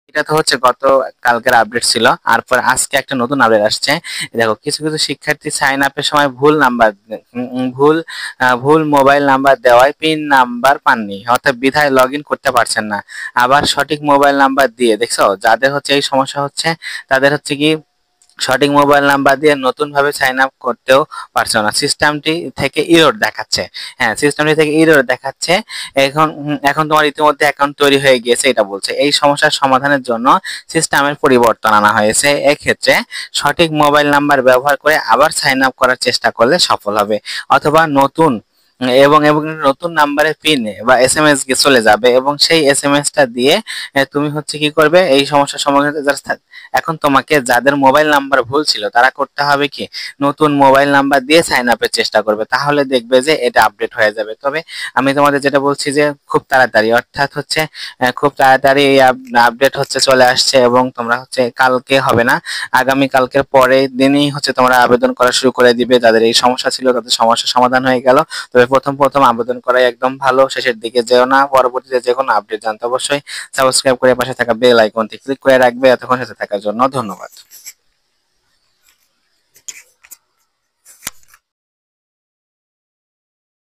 এটা তো হচ্ছে গত কালকের আপডেট ছিল। আর পর আজকে একটা নতুন আপডেট আসছে। দেখো, কিছু কিছু শিক্ষার্থী সাইন আপের সময় ভুল নাম্বার, ভুল মোবাইল নাম্বার দেওয়ায় পিন নাম্বার পাননি, অর্থাৎ বিধায় লগ ইন করতে পারছেন না। আবার সঠিক মোবাইল নাম্বার দিয়ে, দেখছো, যাদের হচ্ছে এই সমস্যা হচ্ছে তাদের হচ্ছে কি সঠিক মোবাইল নাম্বার দিয়ে নতুন ভাবে সাইন আপ করতেও পারছো না, সিস্টেমটি থেকে ইরর দেখাচ্ছে। হ্যাঁ, সিস্টেমটি থেকে ইরর দেখাচ্ছে। এখন তোমার ইতিমধ্যে অ্যাকাউন্ট তৈরি হয়ে গিয়েছে এটা বলছে। এই সমস্যার সমাধানের জন্য সিস্টেমের পরিবর্তন আনা হয়েছে। এক্ষেত্রে সঠিক মোবাইল নাম্বার ব্যবহার করে আবার সাইন আপ করার চেষ্টা করলে সফল হবে, অথবা নতুন এবং নতুন নাম্বারে পিন বা এসএমএস চলে যাবে, এবং সেই এসএমএসটা দিয়ে তুমি হচ্ছে কি করবে এই সমস্যার সমাধান। এখন তোমাকে যাদের মোবাইল নাম্বার ভুল ছিল তারা করতে হবে কি, নতুন মোবাইল নাম্বার দিয়ে সাইন আপের চেষ্টা করবে, তাহলে দেখবে যে এটা আপডেট হয়ে যাবে। তবে আমি তোমাদের যেটা বলছি যে খুব তাড়াতাড়ি, অর্থাৎ হচ্ছে খুব তাড়াতাড়ি এই আপডেট হচ্ছে চলে আসছে, এবং তোমরা হচ্ছে কালকে হবে না, আগামী কালকের পরের দিনই হচ্ছে তোমরা আবেদন করা শুরু করে দিবে। যাদের এই সমস্যা ছিল তাদের সমস্যার সমাধান হয়ে গেল। তবে প্রথম প্রথম আবেদন করাই একদম ভালো, শেষের দিকে যেও না। পরবর্তীতে যে কোনো আপডেট জানতে অবশ্যই সাবস্ক্রাইব করে পাশে থাকা বেল আইকনটি ক্লিক করে রাখবে। এতক্ষণ সাথে থাকার জন্য ধন্যবাদ।